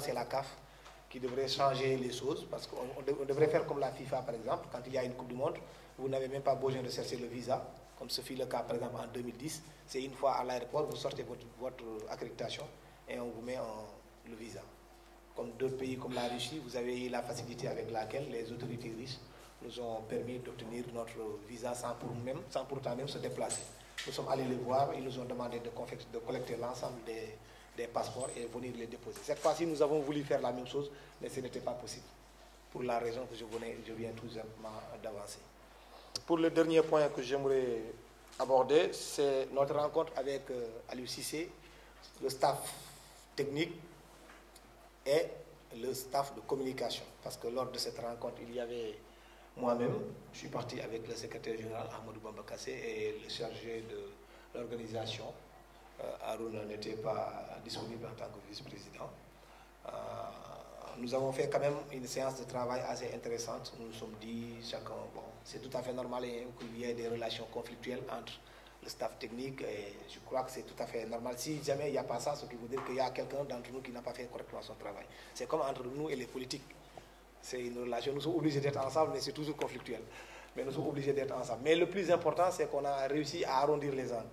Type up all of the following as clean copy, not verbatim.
c'est la CAF qui devrait changer les choses, parce qu'on devrait faire comme la FIFA, par exemple, quand il y a une Coupe du Monde, vous n'avez même pas besoin de chercher le visa, comme ce fut le cas, par exemple, en 2010. C'est une fois à l'aéroport, vous sortez votre accréditation et on vous met le visa. Comme d'autres pays comme la Russie, vous avez eu la facilité avec laquelle les autorités russes nous ont permis d'obtenir notre visa sans pourtant même se déplacer. Nous sommes allés les voir, ils nous ont demandé de collecter l'ensemble des passeports et venir les déposer. Cette fois-ci, nous avons voulu faire la même chose, mais ce n'était pas possible, pour la raison que je viens tout simplement d'avancer. Pour le dernier point que j'aimerais aborder, c'est notre rencontre avec Aliou Cissé, le staff technique et le staff de communication. Parce que lors de cette rencontre, il y avait moi-même, je suis parti avec le secrétaire général Ahmadou Bamba Kassé et le chargé de l'organisation. Haroun n'était pas disponible en tant que vice-président. Nous avons fait quand même une séance de travail assez intéressante. Nous nous sommes dit, chacun, bon, c'est tout à fait normal qu'il y ait des relations conflictuelles entre le staff technique et je crois que c'est tout à fait normal. Si jamais il n'y a pas ça, ce qui veut dire qu'il y a quelqu'un d'entre nous qui n'a pas fait correctement son travail. C'est comme entre nous et les politiques. C'est une relation, nous sommes obligés d'être ensemble, mais c'est toujours conflictuel. Mais nous sommes obligés d'être ensemble. Mais le plus important, c'est qu'on a réussi à arrondir les angles.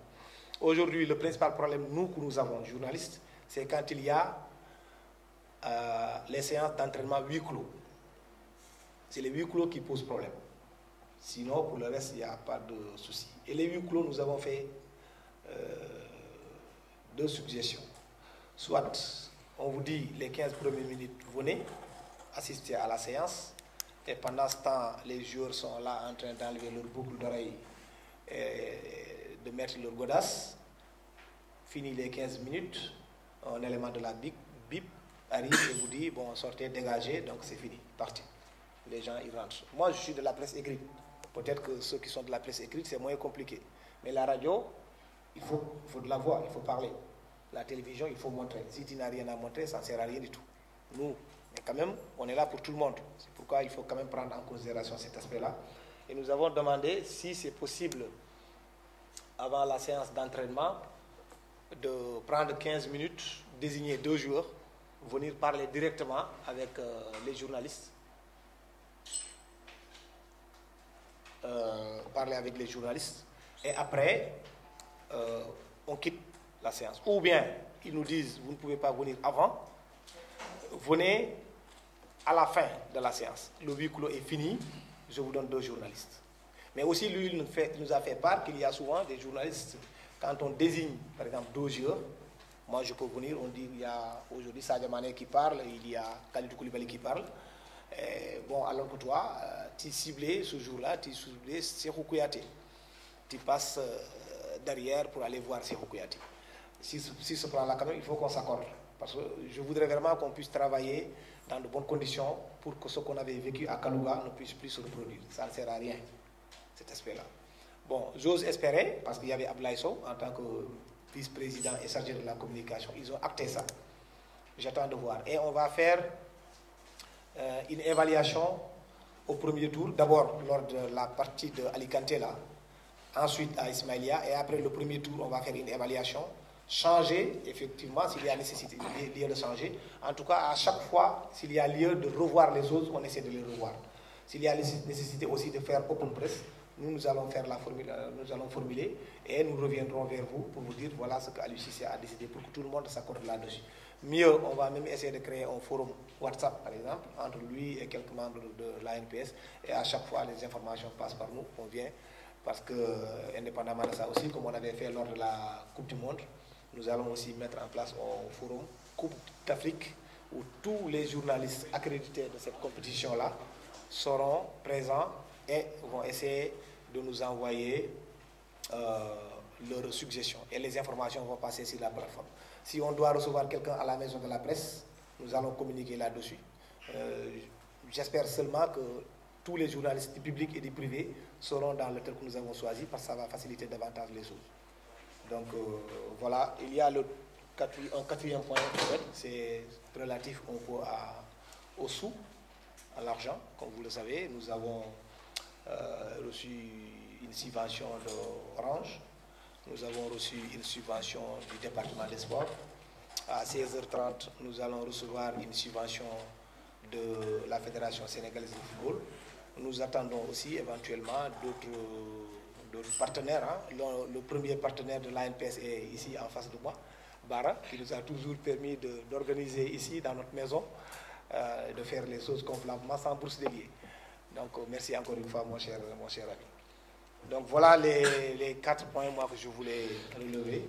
Aujourd'hui, le principal problème, nous, que nous avons, journalistes, c'est quand il y a les séances d'entraînement huis clos. C'est les huis clos qui posent problème. Sinon, pour le reste, il n'y a pas de souci. Et les huis clos, nous avons fait deux suggestions. Soit, on vous dit, les 15 premières minutes, venez assister à la séance, et pendant ce temps, les joueurs sont là en train d'enlever leur boucle d'oreille et de mettre leur godasse. Fini les 15 minutes, un élément de la bip arrive et vous dit, bon, sortez, dégagez, donc c'est fini, parti. Les gens, ils rentrent. Moi, je suis de la presse écrite. Peut-être que ceux qui sont de la presse écrite, c'est moins compliqué. Mais la radio, il faut de la voix, il faut parler. La télévision, il faut montrer. Si tu n'as rien à montrer, ça ne sert à rien du tout. Nous, mais quand même, on est là pour tout le monde. C'est pourquoi il faut quand même prendre en considération cet aspect-là. Et nous avons demandé si c'est possible, avant la séance d'entraînement, de prendre 15 minutes, désigner 2 joueurs, venir parler directement avec les journalistes. Parler avec les journalistes. Et après, on quitte la séance. Ou bien, ils nous disent, vous ne pouvez pas venir avant, venez à la fin de la séance. Le huis clos est fini, je vous donne 2 journalistes. Mais aussi, lui, il nous a fait part qu'il y a souvent des journalistes, quand on désigne, par exemple, 2 joueurs, moi je peux venir, on dit, il y a aujourd'hui Sadio Mané qui parle, il y a Kalidou Koulibaly qui parle. Et bon, alors que toi, tu ciblais ce jour-là, tu ciblais Cheikhou Kouyaté. Tu passes derrière pour aller voir Cheikhou Kouyaté. Si ce plan-là, quand même, il faut qu'on s'accorde. Parce que je voudrais vraiment qu'on puisse travailler dans de bonnes conditions pour que ce qu'on avait vécu à Kalouga ne puisse plus se reproduire. Ça ne sert à rien, cet aspect-là. Bon, j'ose espérer, parce qu'il y avait Ablaye Sow en tant que vice-président et chargé de la communication. Ils ont acté ça. J'attends de voir. Et on va faire une évaluation au premier tour. D'abord, lors de la partie de Alicante, là. Ensuite, à Ismaïlia. Et après le premier tour, on va faire une évaluation. Changer, effectivement, s'il y a nécessité lieu de changer. En tout cas, à chaque fois, s'il y a lieu de revoir les autres, on essaie de les revoir. S'il y a nécessité aussi de faire open press, nous allons faire nous allons formuler et nous reviendrons vers vous pour vous dire voilà ce que Aliou Cissé a décidé pour que tout le monde s'accorde là-dessus. Mieux, on va même essayer de créer un forum WhatsApp, par exemple, entre lui et quelques membres de l'ANPS. Et à chaque fois, les informations passent par nous, on vient. Parce que, indépendamment de ça aussi, comme on avait fait lors de la Coupe du Monde, nous allons aussi mettre en place un forum Coupe d'Afrique où tous les journalistes accrédités de cette compétition-là seront présents et vont essayer de nous envoyer leurs suggestions. Et les informations vont passer sur la plateforme. Si on doit recevoir quelqu'un à la maison de la presse, nous allons communiquer là-dessus. J'espère seulement que tous les journalistes du public et du privé seront dans l'hôtel que nous avons choisi parce que ça va faciliter davantage les choses. Donc voilà, il y a un quatrième point, c'est relatif un peu aux sous, à l'argent. Comme vous le savez, nous avons reçu une subvention d'Orange, nous avons reçu une subvention du département des sports à 16h30, nous allons recevoir une subvention de la Fédération sénégalaise de football. Nous attendons aussi éventuellement d'autres partenaires. Hein. Le premier partenaire de l'ANPS est ici en face de moi, Bara, qui nous a toujours permis d'organiser ici, dans notre maison, de faire les choses convenablement sans bourse déliée. Donc merci encore une fois, mon cher ami. Donc voilà les 4 points moi, que je voulais relever,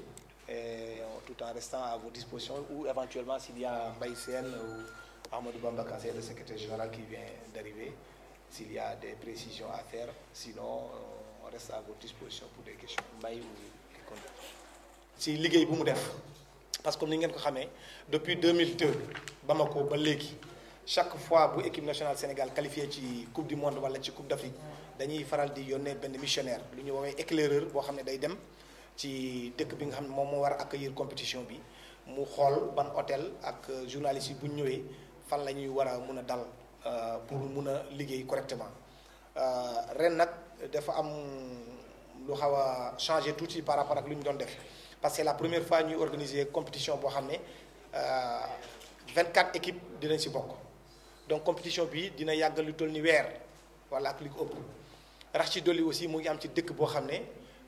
et, tout en restant à vos dispositions, ou éventuellement s'il y a Baïsien ou Amadou Bamba Kassé, le secrétaire général qui vient d'arriver, s'il y a des précisions à faire, sinon on reste à votre disposition pour des questions. Mbaye ou quelqu'un. Si liggéey bu mu def, parce que comme ni ngeen ko xamee depuis 2002 Bamako ba léegi chaque fois bu équipe nationale Sénégal qualifié ci coupe du monde wala ci coupe d'Afrique dañuy faral di yónnee benn missionnaire lu ñu woowee éclaireur boo xam ne day dem ci dëkk bi nga xam ne moom moo war a accueillir compétition bi mu xool ban hôtel ak journalistes yi bu ñu ñëwee fan la ñuy war a mun a dal pour mun a liggéey correctement ren nag dafa am lu xaw a changé tuuti par rapport ak lu ñu doon def parce que c'est la première fois ñuy organiser compétition boo xam ne 24 équipes dinañ ci bokk donc compétition bi dina yàgg lu toll ni weer wala ak li ko ëpp rax ci dolli aussi mu ngi am ci dëkk boo xam ne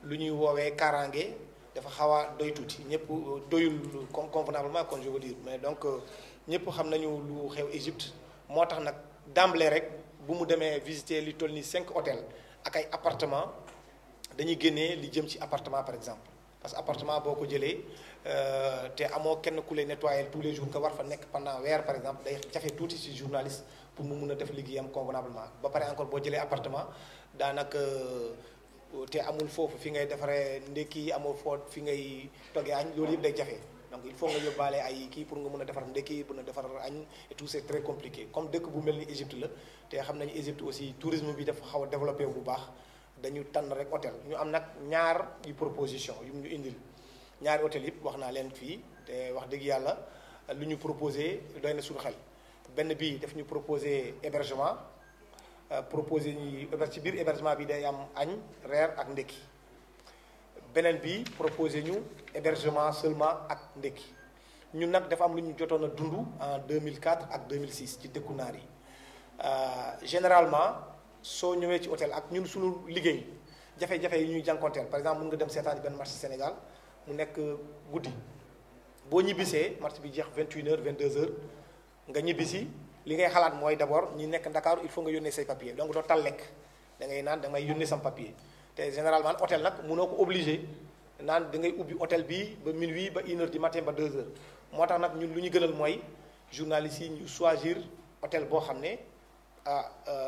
lu ñuy woowee kaaraange dafa xaw a doy tuuti ñëpp doyul convenablement comme je veux dire mais donc ñëpp xam nañu lu xew Égypte moo tax nag d'emblée rek bu mu demee visiter li toll ni 5 hôtels ak ay appartements dañuy génnee li jëm ci appartement par exemple parce que appartement boo ko jëlee te amoo kenn ku lay nettoyer tous les jours nga war fa nekk pendant weer par exemple day jafe tuuti ci journaliste pour mu mun a def liggéeyam convenablement ba pare encore boo jëlee appartement daanaka te amul foofu fi ngay defaree ndekki amoo foofu fi ngay toggee añ loolu yëpp day jafe donc il faut nga yóbbaale ay kii pour nga mën a defar ndekki mën a defar añ et tout c'est très compliqué comme dëkk bu mel ni Égypte la te xam nañu Égypte aussi tourisme bi dafa xaw a développé bu baax dañu tànn rek hôtel ñu am nag ñaar yu proposition yu ñu indil ñaari hôtel yëpp wax naa leen fii te wax dëgg yàlla lu ñu proposé doy na suñu xel benn bi daf ñu proposé hébergement proposé ñu ci biir hébergement bi day am añ reer ak ndekki beneen bi proposé ñu hébergement seulement ak ndekki ñun nag dafa am lu ñu jotoon a dund en 2004 ak 2006 ci dëkku naar yi généralement soo ñëwee ci hôtel ak ñun suñu liggéey jafe-jafe yi ñuy jànkonteel par exemple mën nga dem seetaan benn match Sénégal mu nekk guddi boo ñibbisee match bi jeex 21h 22h nga ñibbisi li ngay xalaat mooy d'abord ñi nekk Ndakaaru il faut nga yónnee say papier donc doo tal lekk da ngay naan da ngay yónnee sam papier te généralement hôtel nag mënoo ko obligé naan da ngay ubbi hôtel bi ba minuit ba 1h du matin ba 2h moo tax nag ñun lu ñu gënal mooy journalistes yi ñu choisir hôtel boo xam ne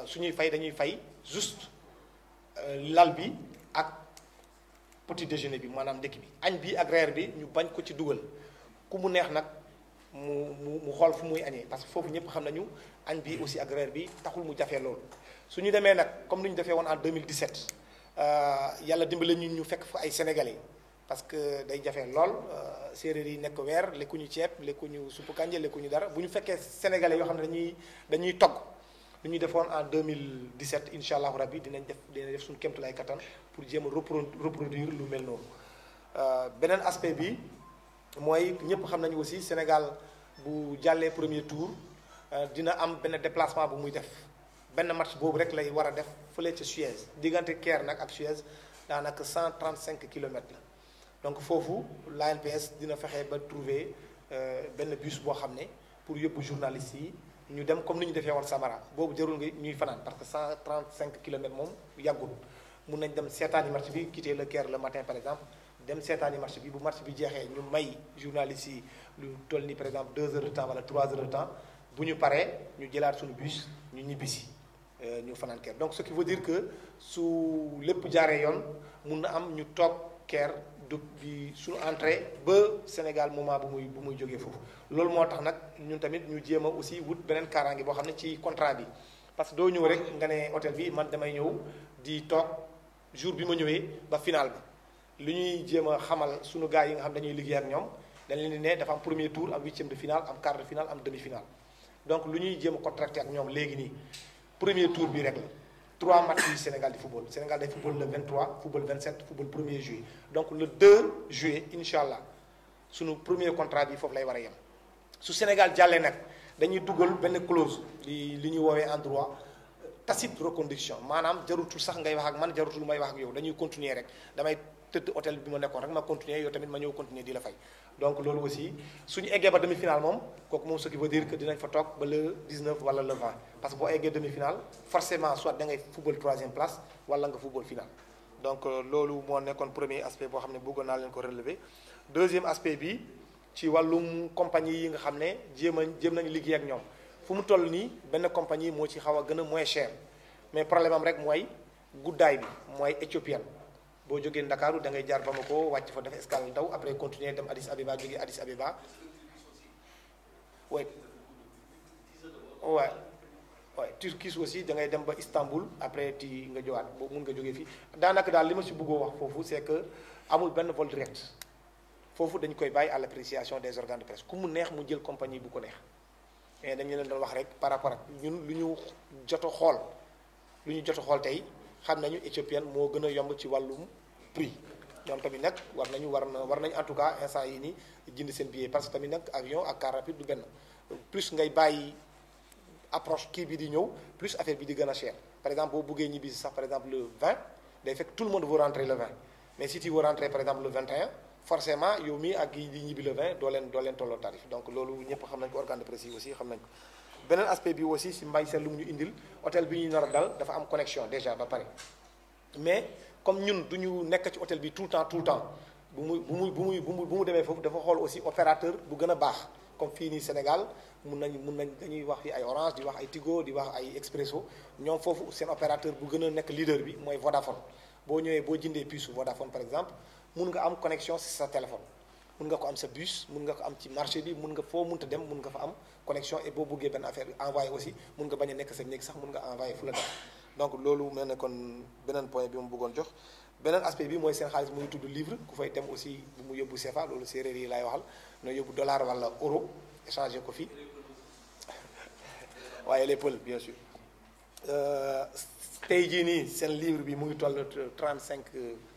suñuy fay dañuy fay juste lal bi ak petit déjeuner bi maanaam ndekki bi añ bi ak reer bi ñu bañ ko ci dugal ku mu neex nag mu xool fu muy añee parce que foofu ñëpp xam nañu añ bi aussi ak reer bi taxul mu jafee loolu su ñu demee nag comme ni ñu defee woon en 2017 yàlla dimbale ñu fekk fa ay sénégalais parce que day jafee lool séeréer yi nekk weer lekkuñu ceeb lekkuñu suppu kànja lekkuñu dara bu ñu fekkee sénégalais yoo xam ne dañuy togg lu ñu defoon en 2017 incha allahu rabbi dinañ def suñu kéemtulaay kattan pour jéem a reproduire lu mel noonu beneen aspect bi mooy ñëpp xam nañu aussi Sénégal bu jàllee premier tour dina am benn déplacement bu muy def benn match boobu rek lay war a def fële ca Suez diggante Caire nag ak Suez daanaka 135 kilomètres la donc foofu l'ANPS dina fexe ba trouver benn bus boo xam ne pour yóbbu journalistes yi ñu dem comme ni ñu defee woon Samara boobu jarul nga ñuy fanaan parce que 135 kilomètres moom yàggul mun nañ dem seetaani match bi quitter le Caire le matin par exemple dem seetaani match bi bu match bi jeexee ñu may journalistes yi lu toll ni par exemple 2 heures de temps wala 3 heures de temps bu ñu paree ñu jëlaat suñu bus ñu ñibbisi ñu fanaan Caire donc ce qui veut dire que su lépp jaaree yoon mun na am ñu toog Caire bi suñu entrée ba Sénégal moment bu muy jógee foofu loolu moo tax nag ñun tamit ñu jéem a aussi wut beneen kaaraange boo xam ne ci contrat bi parce que doo ñëw rek nga ne hôtel bi man damay ñëw di toog jour bi ma ñëwee ba final ba lu ñuy jéem a xamal suñu gars yi nga xam dañuy liggéey ak ñoom dañ leen di ne dafa am premier tour am huitième de finale am quart de finale am demi finale donc lu ñuy jéem a contracté ak ñoom léegi nii premier tour bi rek la 3 matchs du Sénégal di football Sénégal day football le 23 football 27 football 1er juillet donc le 2 juillet incha allah suñu premier contrat bi foofu lay war a yem su Sénégal jàllee nag dañuy dugal benn clause li ñuy woowee en droit tacite reconduction maanaam jarutul sax ngay wax ak man jarutul may wax ak yow dañuy continuer rek damay tëdd hôtel bi ma nekkoon rek ma continuer yow tamit ma ñëw continuer di la fay donc loolu aussi suñu eggee ba demi-finale moom kooku moom ce qui veut dire que dinañ fa toog ba le 19 wala le 20 parce que boo eggee demi-finale forcément soit da ngay football 3e place wala nga football finale donc loolu moo nekkoon premier aspect boo xam ne bëggoon naa leen ko relever deuxième aspect bi ci wàllum compagnie yi nga xam ne jéem nañu liggéey ak ñoom fu mu toll nii benn compagnie moo ci xaw a gën a moins cher mais problème am rek mooy guddaay bi mooy éthiopienne boo jógee Ndakaaru da ngay jaar Bamako wàcc fa def escale ndaw après continuer dem Addis Abeba jógee Addis Abeba ouais ouais ouais Turquie aussi da ngay dem ba Istanbul après ti nga jowaat boobu mun nga jógee fii daanaka daal li ma si bëggoo wax foofu c'est que amul benn vol direct foofu dañ koy bàyyi à l'appréciation des organes de presse ku mu neex mu jël compagnie bu ko neex mais dañu leen doon wax rek par rapport ak ñun lu ñu jot a xool tey xam nañu éthiopienne moo gën a yomb ci wàllum prix ñoom tamit nag war nañu en tout cas instant yi nii jënd seen billet parce que tamit nag avion ak car rapide du benn plus ngay bàyyi approche kii bi di ñëw plus affaire bi di gën a cher par exemple boo buggee ñibbi sax par exemple le 20 day fekk tout le monde veut rentrer le 20 mais si tu veux rentrer par exemple le 21 forcément yow mii ak yi di ñibbi le 20 doo leen tolloo tarif donc loolu ñëpp xam nañ ko organe de presse yi aussi xam nañ ko beneen aspect bi aussi si mbay seen lu mu ñu indil hôtel bi ñuy nar a dal dafa am connexion déjà ba pare mais comme ñun du ñu nekk ci hôtel bi tout le temps bu mu demee foofu dafa xool aussi opérateur bu gën a baax comme fii nii Sénégal mun nañ dañuy wax fi ay Orange di wax ay Tigo di wax ay Expresso ñoom foofu seen opérateur bu gën a nekk leader bi mooy Vodafone boo ñëwee boo jëndee puce Vodafone par exemple mun nga am connexion si sa téléphone mun nga ko am sa bus mun nga ko am ci marché bi mun nga foo munta dem mun nga fa am connexion et boo bëggee benn affaire envoyé aussi mun nga bañ a nekk sa néeg sax mun nga envoyé fu la def donc loolu mel ne kon beneen point bi mu bëggoon jox beneen aspect bi mooy seen xaalis muy tudd livre ku fay dem aussi bu mu yóbbu CFA loolu séeréer yi laay waxal no yóbbu dollar wala euro échanger ko fii waaye les pël bien sûr tey jii nii seen livre bi mu ngi toll 35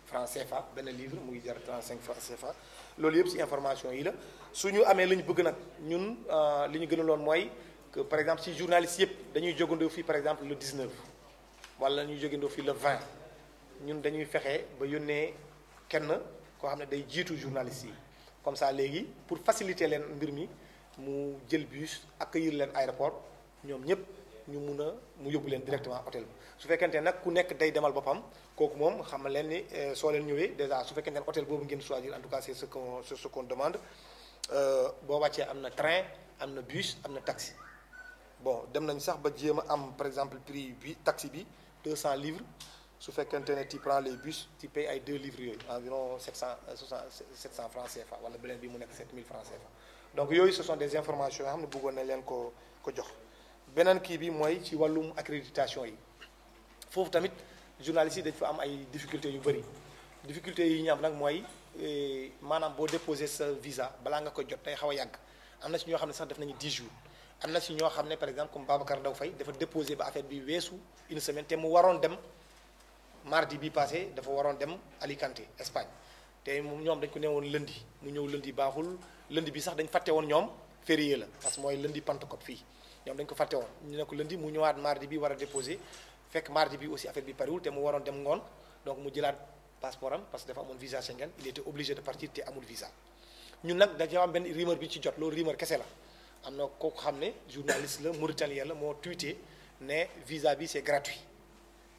francs CFA benn livre mu ngi jar 35 francs CFA loolu yëpp ci information yi la su ñu amee li ñu bëgg nag ñun li ñu gënaloon mooy que par exemple ci journalistes yëpp dañuy jógandoo fii par exemple le 19 wala ñuy jógandoo fii le 20 ñun dañuy fexe ba yónnee kenn koo xam ne day jiitu journalistes yi comme ça léegi pour faciliter leen mbir mi mu jël bus accueillir leen aéroport ñoom ñëpp ñu mu yóbbu leen directement hôtel bi su fekkente nag ku nekk day demal boppam kooku moom xam leen ni soo leen ñëwee déjà su fekkente ne hôtel boobu ngeen choisir en tout cas c'est ce qu'on demande boo wàccee am na train am na bus am na taxi bon dem nañ sax ba jéem a am par exemple prix bi taxi bi 200 livres su fekkente ne tu prends les bus tu payes ay 2 livres yooyu environ 700 francs CFA wala beneen bi mu nekk 7000 francs CFA donc yooyu ce sont des informations yoo xam ne bëggoon nañ leen ko jox beneen kii bi mooy ci wàllum accréditation yi foofu tamit journalistes yi dañ fa am ay difficultés yu bëri difficultés yi ñu am nag mooy maanaam boo déposé sa visa balaa nga ko jot day xaw a yàgg am na si ñoo xam ne sax def nañu 10 jours am na si ñoo xam ne par exemple comme Babacar Ndaw Faye dafa déposé ba affaire bi weesu une semaine te mu waroon dem mardi bi passé dafa waroon dem Alicante Espagne te moom ñoom dañ ko ne woon lundi mu ñëw lundi baaxul lundi bi sax dañ fàtte woon ñoom férié la parce que mooy lundi Pentecôte fii ñoom dañ ko fàtte woon ñu ne ko lundi mu ñëwaat mardi bi war a déposé fekk mardi bi aussi affaire bi pariwul te mu waroon dem ngoon donc mu jëlaat passeport am parce que dafa amoon visa Schengen il était obligé de partir te amul visa ñun nag dañoo am benn rumeur bi ci jot loolu rumeur kese la am na kooku xam ne journaliste la mauritanien la moo tweeté ne visa bi c'est gratuit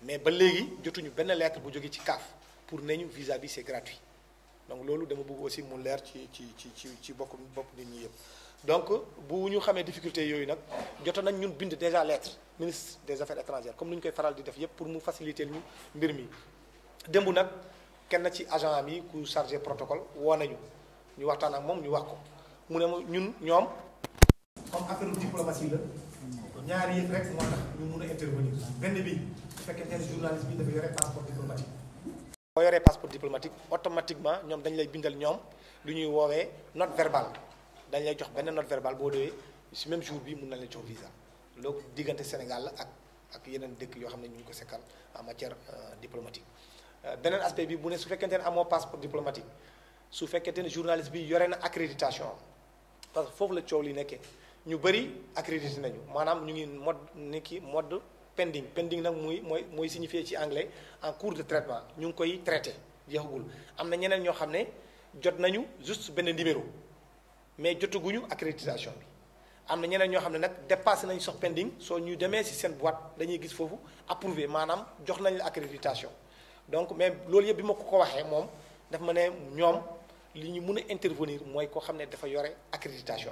mais ba léegi jotuñu benn lettre bu jógee ci CAF pour ne ñu visa bi c'est gratuit donc loolu dama bëgg aussi mu leer ci bopp nit ñi yëpp donc bu ñu xamee difficulté yooyu nag jotoon nañ ñun bind déjà lettre ministre des affaires étrangères comme ni ñu koy faral di def yëpp pour mu faciliter ñu mbir mi démb nag kenn ci agent am yi ku chargé protocole woo nañu ñu waxtaan ak moom ñu wax ko mu ne ma ñun ñoom comme affaire diplomatie la ñaari yëpp rek moo tax ñu mun a intervenir benn bi su fekkee ne journaliste bi dafa yore passeport diplomatique boo yoree passeport diplomatique automatiquement ñoom dañ lay bindal ñoom lu ñuy woowee note verbale dañ lay jox benn note verbale boo doyee si même jour bi mun nañ la jox visa loolu diggante Sénégal la ak yeneen dëkk yoo xam ne ñu ngi ko sekkal en matière diplomatique beneen aspect bi bu ne su fekkente ne amoo passeport diplomatique su fekkente ne journaliste bi yore na accréditation parce que foofu la coow li nekkee ñu bëri accrédité nañu maanaam ñu ngi mode pending nag mooy signifié ci anglais en cours de traitement ñu ngi koy traité jeexagul am na ñeneen ñoo xam ne jot nañu juste benn numéro mais jotaguñu accréditation bi am na ñeneen ñoo xam ne nag dépassé nañu sax pending soo ñu demee ci seen boîte dañuy gis foofu approuvé maanaam jox nañ la accréditation donc mais loolu yëpp bi ma ko waxee moom daf ma ne ñoom li ñu mën a intervenir mooy koo xam ne dafa yore accréditation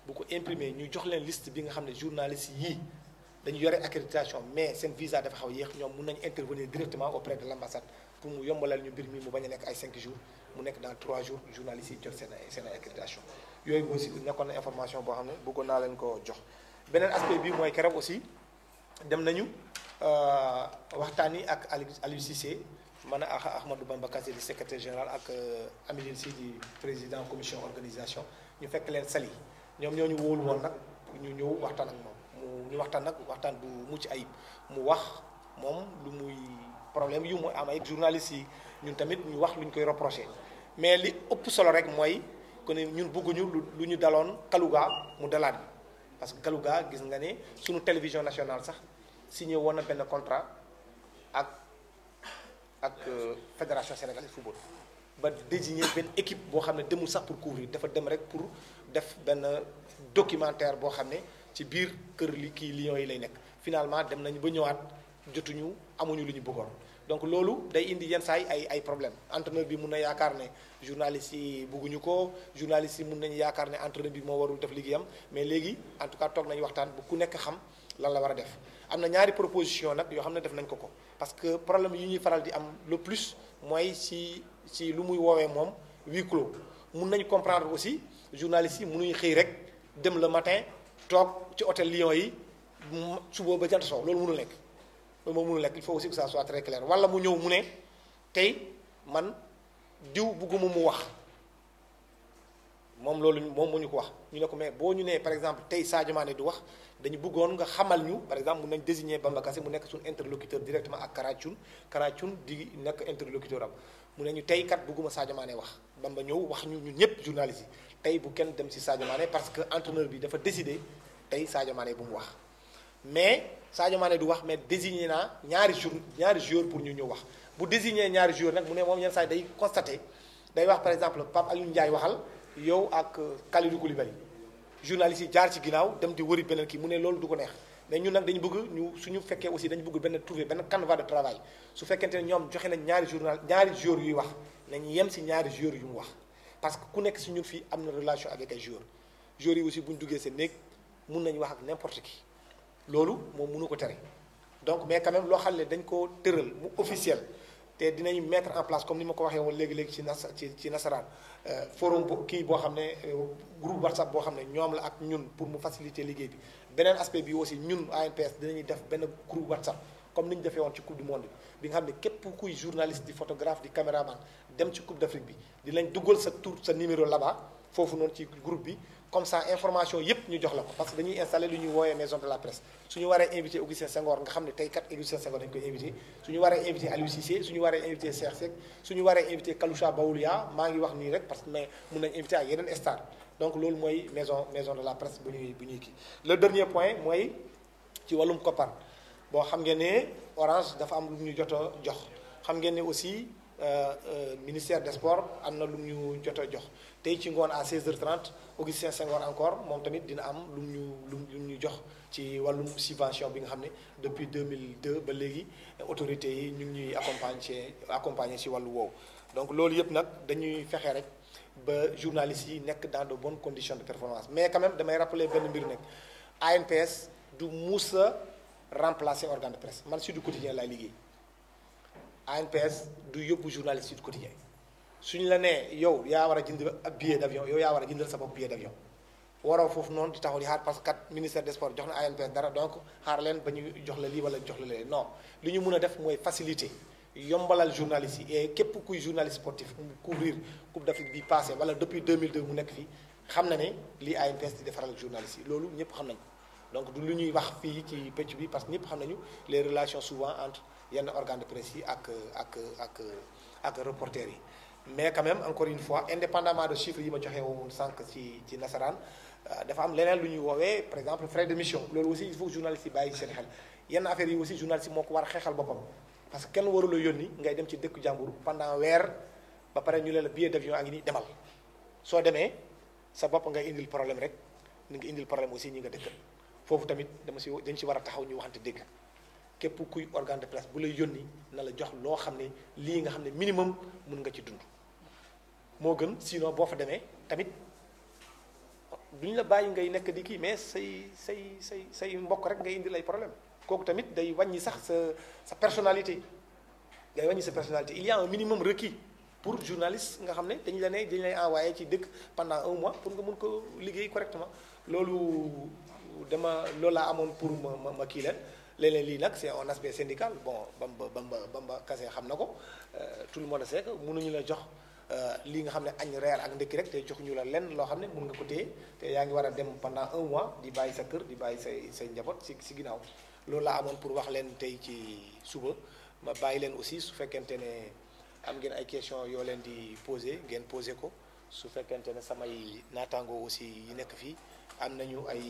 bu ko imprimer ñu jox leen liste bi nga xam ne journaliste yii dañu yore accréditation mais seen visa dafa xaw a yéex ñoom mun nañu intervenir directement auprès de l'ambassade pour mu yombalal ñu mbir mi mu bañ a nekk ay 5 jours mu nekk dans 3 jours journalistes yi jot seen accréditation yooyu aussi nekkoon na information boo xam ne bëggoon naa leen ko jox. beneen aspect bi mooy keroog aussi dem nañu waxtaan yi ak Aliou Cissé man ak Ahmadou Bamba Kassé di secrétaire général ak Amidine Sy di président commission organisation ñu fekk leen Saly ñoom ñoo ñu wóolu woon nag ñu ñëw waxtaan ak moom ñu waxtaan nag waxtaan bu mucc ayib mu wax moom lu muy problème yu mu am ay journalistes yi ñun tamit ñu wax lu ñu koy reproché mais li ëpp solo rek mooy que ne ñun bëgguñu lu ñu daloon Kalouga mu dalaat bi parce que Kalouga gis nga ne suñu télévision nationale sax signé woon na benn contrat ak fédération sénégalaise de football ba désigner benn équipe boo xam ne demul sax pour couvrir dafa dem rek pour def benn documentaire boo xam ne ci biir kër kii Lions yi lay nekk finalement dem nañu ba ñëwaat jotuñu amuñu lu ñu bëggoon donc loolu day indi yenn saa yi ay problème entraîneur bi mun na yaakaar ne journaliste yi bëgguñu ko journaliste yi mun nañu yaakaar ne entraîneur bi moo warul def liggéeyam mais léegi en tout cas toog nañu waxtaan bu ku nekk xam lan la war a def am na ñaari proposition nag yoo xam ne def nañ ko parce que problème yi ñuy faral di am le plus mooy ci lu muy woowee moom huis clos mun nañu comprendre aussi journalistes yi mënuñu xëy rek dem le matin toog ci hôtel Lions yi suba ba jant soo loolu mënul nekk loolu moom mënul nekk il faut aussi que ça soit très clair wala mu ñëw mu ne tey man diw bugguma mu wax moom loolu moom moo ñu ko wax ñu ne ko mais boo ñu nee par exemple tey Sadio Mané du wax dañu bëggoon nga xamal ñu par exemple mun nañ désigner Bamba Kassé mu nekk suñu interlocuteur directement ak Kara Thioune di nekk interlocuteur am mu ne ñu tey kat bëgguma Sadio Mané wax Bamba ñëw wax ñu ñun ñëpp journalistes yi tey bu kenn dem ci Sadio Mané parce que entraîneur bi dafa décider tey Sadio Mané bu mu wax mais Sadio Mané du wax mais désigner naa ñaari joueurs pour ñu ñëw wax bu désigner ñaari joueurs nag mu ne moom yenn saa yi day constater day wax par exemple Pape Alioune Ndiaye waxal yow ak Kalidou Koulibaly journalistes yi jaar ci ginnaaw dem di wëri beneen kii mu ne loolu du ko neex mais ñun nag dañu bëgg ñu suñu fekkee aussi dañu bëgg benn trouver benn canevas de travail su fekkente ne ñoom joxe nañ ñaari joueurs yuy wax nañu yem ci ñaari joueurs yu mu wax parce que ku nekk ci ñun fii am na relation avec ay joueurs yi aussi bu ñu duggee seen néeg mun nañu wax ak n'importe qui loolu moom mënu ko tere donc mais quand même loo xam ne dañ ko tëral mu officiel te dinañ mettre en place comme ni ma ko waxee woon léegi-léegi ci nasaraan forum kii boo xam ne groupe WhatsApp boo xam ne ñoom la ak ñun pour mu faciliter liggéey bi beneen aspect bi aussi ñun ANPS dinañuy def benn groupe WhatsApp comme ni ñu defee woon ci coupe du monde bi nga xam ne képp kuy journaliste di photographe di caméraman dem ci coupe d'Afrique bi dinañ duggal sa tur sa numéro là-bas foofu noonu ci groupe bi comme ça information yépp ñu jox la ko parce que dañuy installer lu ñuy woowee maison de la presse suñu waree invité Augustin Senghor nga xam ne tey kat Augustin Senghor dañu koy invité suñu waree invité Aliou Cissé suñu waree invité Cheikh Seck suñu waree invité Kaloucha Baoulia maa ngi wax nii rek parce que mais mun nañ invité ak yeneen star donc loolu mooy maison de la presse bu ñuy kii le dernier point mooy ci wàllum koppar bon xam ngeen ne Orange dafa am lu ñu jot a jox xam ngeen ne aussi ministère des sports am na lu ñu jot a jox tey ci ngoon à 16h30 Augustin Senghor encore moom tamit dina am lu ñu jox ci wàllum subvention bi nga xam ne depuis 2002 ba léegi autorités yi ñu ngi ñuy accompagner ci wàllu woowu donc loolu yëpp nag dañuy fexe rek ba journalistes yi nekk dans de bonnes conditions de performance mais quand même damay rappeler benn mbir nekk ANPS du mus a remplacer organe de presse man Sud Quotidien laay liggéey ANPS du yóbbu journaliste Sud Quotidien suñu la nee yow yaa war a jënd ab billet d'avion yow yaa war a jëndal sa bopp billet d'avion waroo foofu noonu di taxaw di xaar parce que kat ministère des sports jox na ANPS dara donc xaar leen ba ñu jox la lii wala jox la lee non li ñu mën a def mooy faciliter yombalal journalistes yi et képp kuy journaliste sportif mu couvrir Coupe d'Afrique bi passé wala depuis 2002 mu nekk fii xam na ne lii ANPS di defaral journalistes yi loolu ñëpp xam nañ donc du lu ñuy wax fii ci pëcc bi parce que ñëpp xam nañu les relations souvent entre yenn organes de presse yi ak reporters yi mais quand même encore une fois indépendamment de chiffres yi ma joxe woon sànq ci nasaraan dafa am leneen lu ñuy woowee par exemple frais de mission loolu aussi il faut que journaliste yi bàyyi seen xel yenn affaires yi aussi journaliste yi moo ko war a xeexal boppam parce que kenn warula yónni ngay dem ci dëkk jàmbur pendant weer ba pare ñu leen la billet d'avion a ngi nii demal soo demee sa bopp ngay indil problème rek ni nga indil problème aussi ñi nga dëkkal foofu tamit dañ ci war a taxaw ñu waxante dégg képp kuy organe de presse bu lay yónni na la jox loo xam ne lii nga xam ne minimum mun nga ci dund moo gën sinon boo fa demee tamit duñ la bàyyi ngay nekk di kii mais say mbokk rek ngay indil ay problème kooku tamit day wàññi sax sa personnalité day wàññi sa personnalité il y a un minimum requis pour journaliste nga xam ne dañ lay envoyé ci dëkk pendant 1 mois pour nga mun ko liggéey correctement loolu laa amoon pour ma kii leen léeg-léeg lii nag c'est un aspect syndical bon Bamba Kassé xam na ko tout le monde sait que mënuñu la jox lii nga xam ne añ reer ak ndekki rek te joxuñu la lenn loo xam ne mun nga ko téye te yaa ngi war a dem pendant 1 mois di bàyyi sa kër di bàyyi say njaboot si ginnaaw loolu laa amoon pour wax leen tey ci suba ma bàyyi leen aussi su fekkente ne am ngeen ay questions yoo leen di poser ngeen poser ko su fekkente ne samay naataangoo aussi yi nekk fii am nañu ay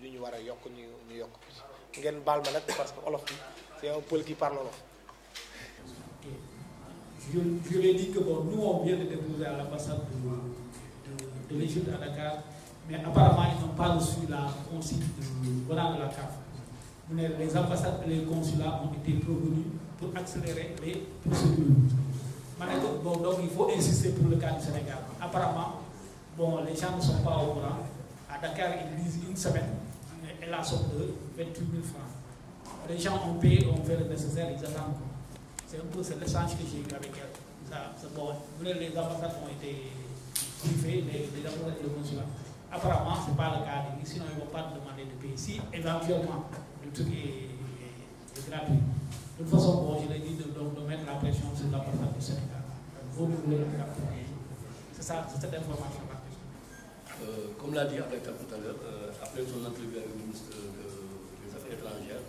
lu ñu war a yokk ñu yokk ngeen baal ma nag parce que olof bi c'est un pël qui parle olof. Je l'ai dit que bon, nous on vient de déposer à l'ambassade de l'Égypte à Dakar, mais apparemment ils n'ont pas reçu la consigne de la CAF. Les ambassades et les consulats ont été prévenus pour accélérer les procédures. Bon, donc il faut insister pour le cas du Sénégal. Apparemment, bon, les gens ne sont pas au courant. À Dakar, ils disent une semaine et la somme de 28 000 francs. Les gens ont payé, ont fait le nécessaire, ils attendent. C'est un peu l'échange que j'ai eu avec elle. Bon, les ambassades ont été briefées, les ambassades et les consulats. Apparemment, ce n'est pas le cas. Sinon, ils ne vont pas demander de payer. Si éventuellement le truc est gratuit. De toute façon, bon, je l'ai dit de mettre la pression sur l'ambassade du Sénégal. Au niveau de la CAF. C'est ça, c'est cette information-là. Comme l'a dit Abdelkam tout à l'heure, après son entrevue avec le ministre des Affaires étrangères,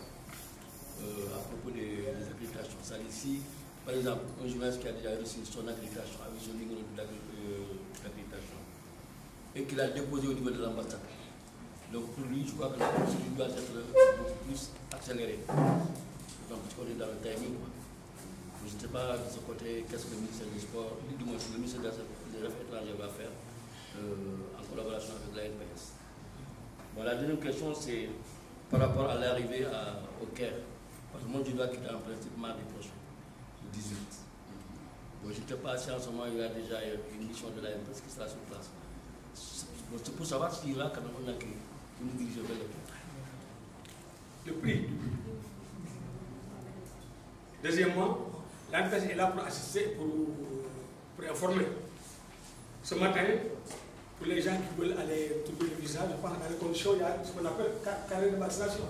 à propos des accréditations. Ça ici, par exemple, un journaliste qui a déjà reçu son accréditation avec son numéro d'accréditation et qu'il a déposé au niveau de l'ambassade. Donc pour lui, je crois que la procédure doit être beaucoup plus accélérée. Donc parce qu'on est dans le timing. Je ne sais pas de ce côté qu'est-ce que le ministère du Sport, du moins le ministère des Affaires étrangères va faire en collaboration avec la NPS. Bon, la deuxième question, c'est par rapport à l'arrivée au Caire. Parce que moi, je dois quitter en principe mardi prochain, le 18. Bon, je ne sais pas si en ce moment, il y a déjà une mission de la NPS qui sera sur place. C'est pour savoir s'il y aura quand même un accueil pour nous diriger vers le Caire. Le prix. Deuxièmement, la NPS est là pour assister, pour informer. Ce matin, pour les gens qui veulent aller trouver le visa, je pense dans les conditions, il y a ce qu'on appelle carnet de vaccination.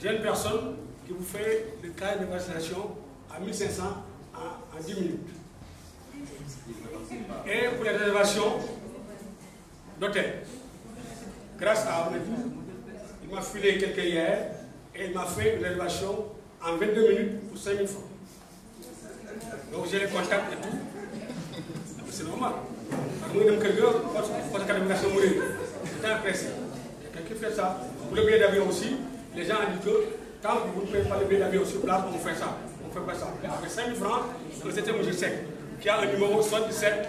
J'ai une personne qui vous fait le carnet de vaccination à 1500 en 10 minutes. Et pour les réservations d'hôtel, grâce à Ahmed, il m'a filé quelques hier et il m'a fait une réservation en 22 minutes pour 5000 francs. Donc j'ai les contacts et tout. C'est normal. Parce que moi, c'est un pressé. Quelqu'un qui fait ça. Pour le billet d'avion aussi, les gens ont dit que tant que vous ne payez pas le billet d'avion sur place, on fait ça. On ne fait pas ça. Mais avec 5000 francs, c'était mon sec, qui a le numéro 77.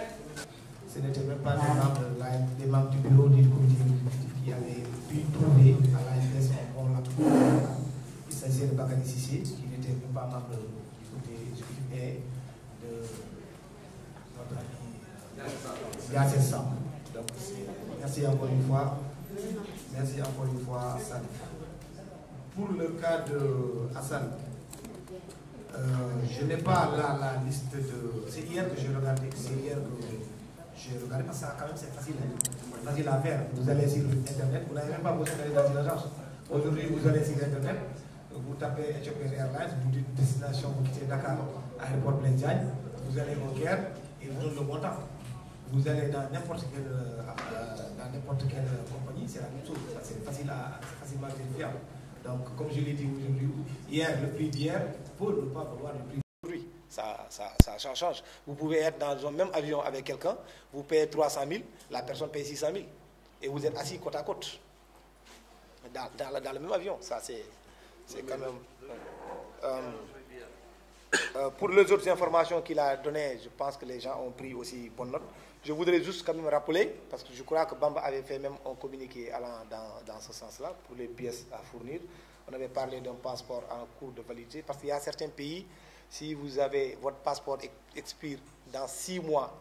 Ce n'était même pas des membres du bureau du comité qui avaient pu trouver à l'ANS on l'a trouvé. Il s'agissait de Bakary Sissé, qui n'était même pas membre du côté et de notre ami Yacine Sam. Donc, merci encore une fois. Merci encore une fois, Hassan. Pour le cas de Hassan, je n'ai pas là la liste de... C'est hier que j'ai regardé, parce que quand même c'est facile, facile à faire. Vous allez sur Internet, vous n'avez même pas besoin d'aller dans une agence. Aujourd'hui, vous allez sur Internet, vous tapez Ethiopian Airlines, vous dites destination, vous quittez Dakar, aéroport Blaise Diagne, vous allez au Caire et vous donnez le montant. Vous allez dans n'importe quelle compagnie, c'est la même chose. C'est facilement vérifiable. Donc, comme je l'ai dit aujourd'hui, hier, le prix d'hier peut ne pas valoir le prix d'aujourd'hui. Ça ça change. Vous pouvez être dans un même avion avec quelqu'un, vous payez 300 000, la personne paye 600 000. Et vous êtes assis côte à côte. Dans le même avion. Ça, c'est quand même... pour les autres informations qu'il a données, je pense que les gens ont pris aussi bonne note. Je voudrais juste quand même rappeler, parce que je crois que Bamba avait fait même un communiqué allant dans ce sens-là, pour les pièces à fournir. On avait parlé d'un passeport en cours de validité, parce qu'il y a certains pays, si vous avez votre passeport expire dans 6 mois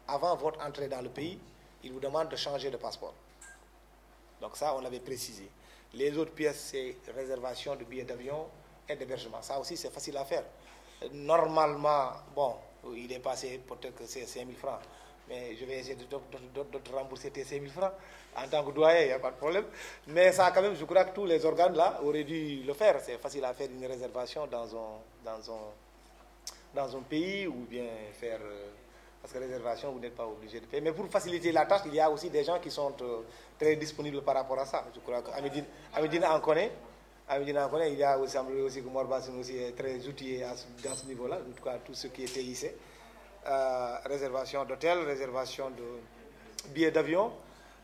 avant votre entrée dans le pays, ils vous demandent de changer de passeport. Donc ça, on l'avait précisé. Les autres pièces, c'est réservation de billets d'avion et d'hébergement. Ça aussi, c'est facile à faire. Normalement, bon, il est passé, peut-être que c'est 5 000 francs. Mais je vais essayer de te rembourser tes 5 000 francs. En tant que doyen, il n'y a pas de problème. Mais ça, quand même, je crois que tous les organes là auraient dû le faire. C'est facile à faire une réservation dans un pays ou bien faire... parce que réservation, vous n'êtes pas obligé de payer. Mais pour faciliter la tâche, il y a aussi des gens qui sont très disponibles par rapport à ça. Je crois qu'Amidine en connaît. Amidine en connaît. Il y a aussi, que Morbassine aussi est très outillé dans ce niveau-là. En tout cas, tout ce qui est TIC. Réservation d'hôtel, réservation de billets d'avion,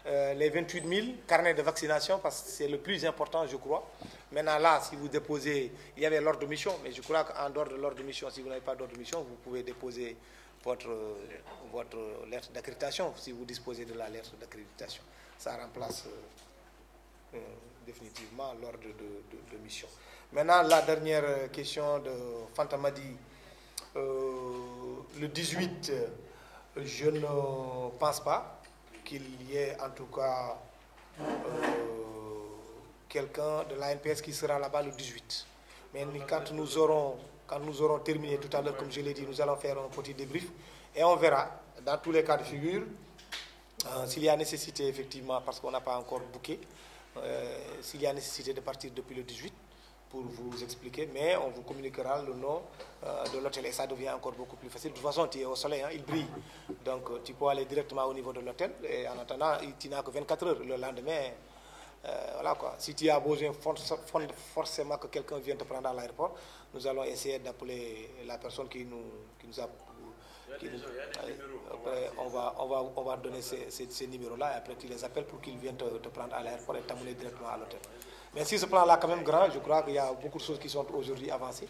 les 28 000 carnets de vaccination, parce que c'est le plus important, je crois. Maintenant, là, si vous déposez, il y avait l'ordre de mission, mais je crois qu'en dehors de l'ordre de mission, si vous n'avez pas d'ordre de mission, vous pouvez déposer votre lettre d'accréditation, si vous disposez de la lettre d'accréditation. Ça remplace définitivement l'ordre de mission. Maintenant, la dernière question de Fantamadi. Le 18, je ne pense pas qu'il y ait en tout cas quelqu'un de l'ANPS qui sera là-bas le 18. Mais quand nous aurons terminé tout à l'heure, comme je l'ai dit, nous allons faire un petit débrief et on verra, dans tous les cas de figure, s'il y a nécessité effectivement, parce qu'on n'a pas encore booké, s'il y a nécessité de partir depuis le 18, pour vous expliquer, mais on vous communiquera le nom de l'hôtel et ça devient encore beaucoup plus facile. De toute façon, tu es au soleil, hein, il brille. Donc, tu peux aller directement au niveau de l'hôtel et en attendant, tu n'as que 24 heures. Le lendemain, voilà quoi. Si tu as besoin forcément que quelqu'un vienne te prendre à l'aéroport, nous allons essayer d'appeler la personne qui nous a... après, on va donner ces numéros-là et après tu les appelles pour qu'ils viennent te prendre à l'aéroport et t'amener directement à l'hôtel. Mais si ce plan-là est quand même grand, je crois qu'il y a beaucoup de choses qui sont aujourd'hui avancées.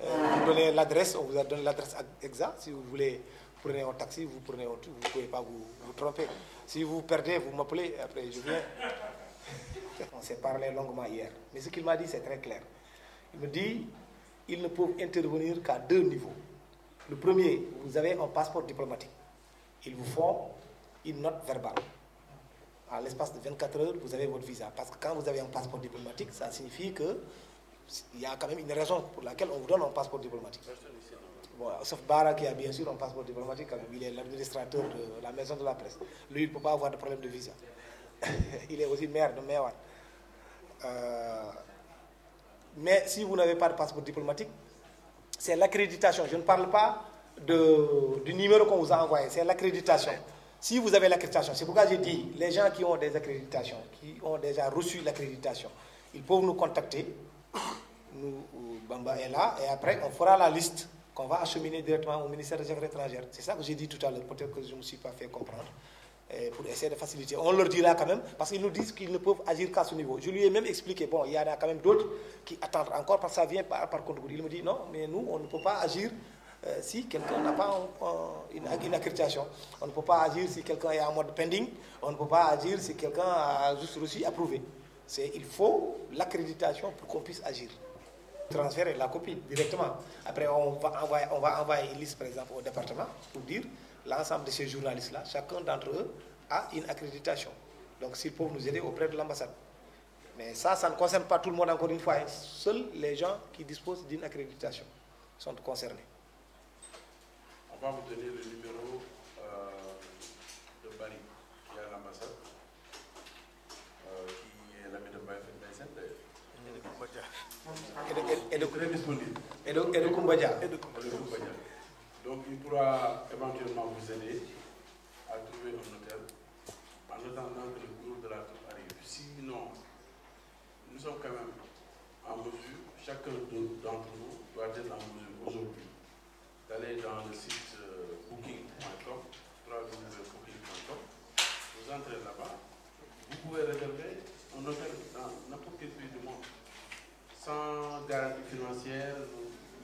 Vous donnez l'adresse, on vous a donné l'adresse exacte. Si vous voulez, prenez un taxi, vous prenez un truc, vous ne pouvez pas vous tromper. Si vous perdez, vous m'appelez, après je viens. On s'est parlé longuement hier. Mais ce qu'il m'a dit, c'est très clair. Il me dit, ils ne peuvent intervenir qu'à 2 niveaux. Le premier, vous avez un passeport diplomatique. Ils vous font une note verbale. À l'espace de 24 heures, vous avez votre visa. Parce que quand vous avez un passeport diplomatique, ça signifie qu'il y a quand même une raison pour laquelle on vous donne un passeport diplomatique. Bon, sauf Bara qui a bien sûr un passeport diplomatique, il est l'administrateur de la maison de la presse. Lui, il ne peut pas avoir de problème de visa. Il est aussi maire de Mewan. Mais si vous n'avez pas de passeport diplomatique, c'est l'accréditation. Je ne parle pas du numéro qu'on vous a envoyé, c'est l'accréditation. Si vous avez l'accréditation, c'est pourquoi j'ai dit, les gens qui ont des accréditations, qui ont déjà reçu l'accréditation, ils peuvent nous contacter. Nous, Bamba est là, et après, on fera la liste qu'on va acheminer directement au ministère des Affaires étrangères. C'est ça que j'ai dit tout à l'heure, peut-être que je ne me suis pas fait comprendre, pour essayer de faciliter. On leur dira quand même, parce qu'ils nous disent qu'ils ne peuvent agir qu'à ce niveau. Je lui ai même expliqué, bon, il y en a quand même d'autres qui attendent encore, parce que ça vient par contre. Il me dit, non, mais nous, on ne peut pas agir si quelqu'un n'a pas une accréditation. On ne peut pas agir si quelqu'un est en mode pending. On ne peut pas agir si quelqu'un a juste reçu approuvé. Il faut l'accréditation pour qu'on puisse agir. Transférer la copie directement. Après, on va envoyer une liste, par exemple, au département pour dire l'ensemble de ces journalistes-là, chacun d'entre eux a une accréditation. Donc, s'ils peuvent nous aider auprès de l'ambassade. Mais ça ne concerne pas tout le monde, encore une fois. Seuls les gens qui disposent d'une accréditation sont concernés. On va vous donner le numéro de Paris qui est à l'ambassade, qui est l'ami de Baïsen d'ailleurs. Et de très disponible. Et de Koumbadia. Donc il pourra éventuellement vous aider à trouver un hôtel en attendant que le groupe de la troupe arrive. Sinon, nous sommes quand même en mesure, chacun d'entre nous doit être en mesure aujourd'hui d'aller dans le site booking.com, www.booking.com. Vous entrez là-bas, vous pouvez réserver un hôtel dans n'importe quel pays du monde, sans garantie financière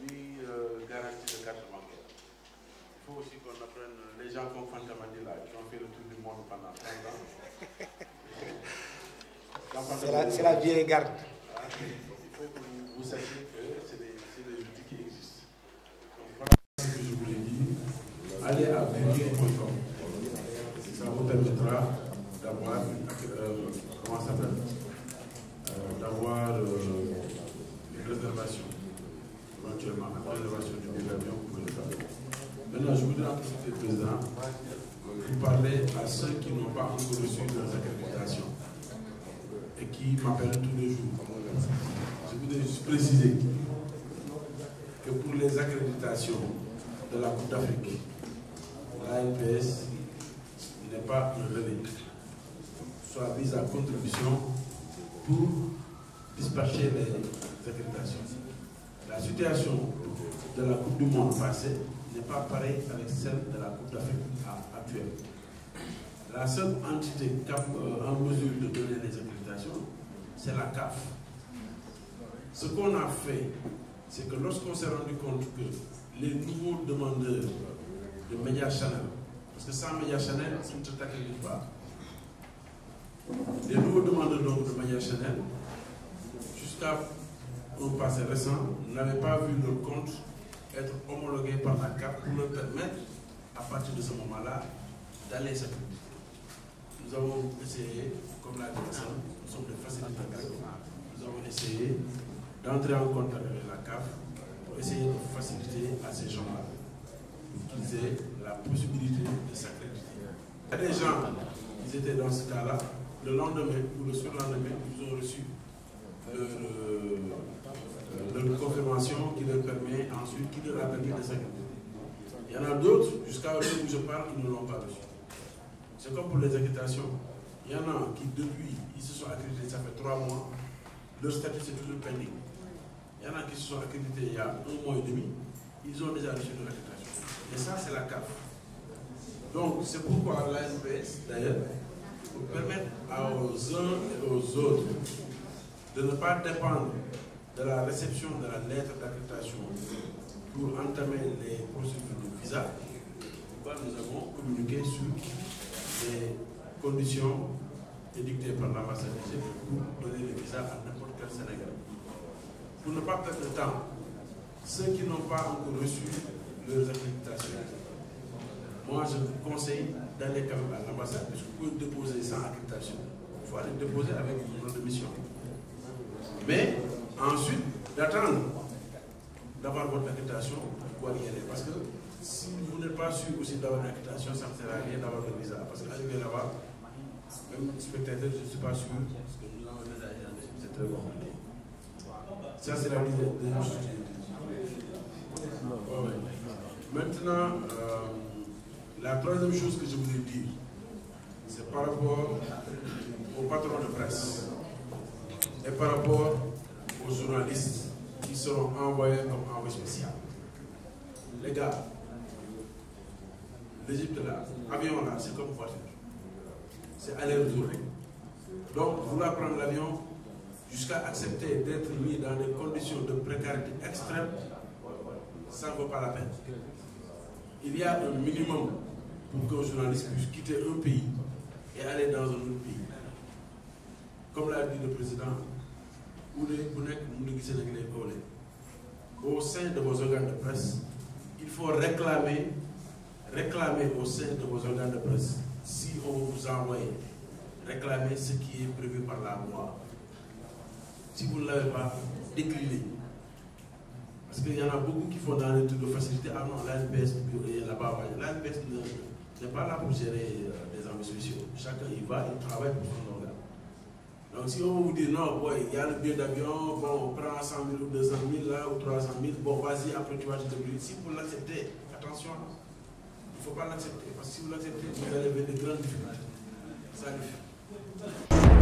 ni garantie de carte bancaire. Il faut aussi qu'on apprenne, les gens comme Fantamadi là, qui ont fait le tour du monde pendant 30 ans. C'est la vieille garde. Il faut que vous sachiez que c'est des outils qui existent. Donc voilà ce que je voulais dire. Allez à booking.com. Ça vous permettra d'avoir comment ça s'appelle, d'avoir une réservation, éventuellement la réservation du billet d'avion, vous pouvez le faire. Maintenant, je voudrais anticiper le président pour parler à ceux qui n'ont pas encore reçu leurs accréditations et qui m'appellent tous les jours. Je voudrais juste préciser que pour les accréditations de la Coupe d'Afrique, l'ANPS n'est pas un relais, soit mise à contribution pour dispatcher les accréditations. La situation de la Coupe du Monde passée n'est pas pareille avec celle de la Coupe d'Afrique actuelle. La seule entité en mesure de donner les accréditations, c'est la CAF. Ce qu'on a fait, c'est que lorsqu'on s'est rendu compte que les nouveaux demandeurs de Media Channel, parce que sans Media Channel, ça ne se t'accrédite pas. Les nouveaux demandeurs donc de Media Channel, jusqu'à un passé récent, n'avaient pas vu leur compte être homologué par la CAF pour leur permettre, à partir de ce moment-là, d'aller s'accréditer. Nous avons essayé, comme l'a dit Hassan, nous sommes des facilitateurs, nous avons essayé d'entrer en contact avec la CAF pour essayer de faciliter à ces gens-là qu'ils aient la possibilité de s'accréditer. Il y a des gens qui étaient dans ce cas-là, le lendemain ou le surlendemain, ils ont reçu leur confirmation qui leur permet ensuite, qui leur a permis de s'accréditer. Il y en a d'autres, jusqu'à l'heure où je parle, qui ne l'ont pas reçu. C'est comme pour les accréditations. Il y en a qui, depuis, ils se sont accrédités, ça fait 3 mois, leur statut c'est toujours pending. Il y en a qui se sont accrédités il y a 1 mois et demi, ils ont déjà reçu leur accréditation. Et ça, c'est la CAF. Donc, c'est pourquoi l'ANPS, d'ailleurs, pour permettre aux uns et aux autres de ne pas dépendre de la réception de la lettre d'accréditation pour entamer les procédures de visa, pourquoi nous avons communiqué sur les conditions édictées par l'ambassade pour donner le visa à n'importe quel Sénégalais. Pour ne pas perdre de temps, ceux qui n'ont pas encore reçu leurs accréditations, moi je vous conseille d'aller quand même à l'ambassade, parce que vous pouvez déposer sans accréditation. Il faut aller déposer avec une ordre de mission. Mais ensuite, d'attendre d'avoir votre accréditation pour y aller. Parce que si vous n'êtes pas sûr aussi d'avoir une accréditation, ça ne sert à rien d'avoir le visa. Parce qu'arriver là-bas, même spectateur, je ne suis pas sûr, parce que nous avons déjà c'est très compliqué. Ça, c'est la idée de Maintenant, la troisième chose que je voulais dire, c'est par rapport au patron de presse et par rapport aux journalistes qui seront envoyés comme envoyés spécial. Les gars, l'Égypte là, avion là, c'est comme voiture. C'est aller-retour. Donc, vouloir prendre l'avion jusqu'à accepter d'être mis dans des conditions de précarité extrême, ça ne vaut pas la peine. Il y a un minimum pour qu'un journaliste puisse quitter un pays et aller dans un autre pays. Comme l'a dit le président, au sein de vos organes de presse, il faut réclamer au sein de vos organes de presse, si on vous envoie, réclamer ce qui est prévu par la loi. Si vous ne l'avez pas, déclinez. Parce qu'il y en a beaucoup qui font dans les trucs de facilité. Ah non, l'ANPS est là-bas. L'ANPS n'est pas là pour gérer des envois spéciaux. Chacun y va, il travaille pour son organe. Donc si on vous dit non, il y a le billet d'avion, bon, on prend 100 000 ou 200 000 là, ou 300 000, bon, vas-y, après tu vas te débrouiller. Si vous l'acceptez, attention, il ne faut pas l'accepter. Parce que si vous l'acceptez, vous allez avoir de grandes difficultés. Ça lui fait.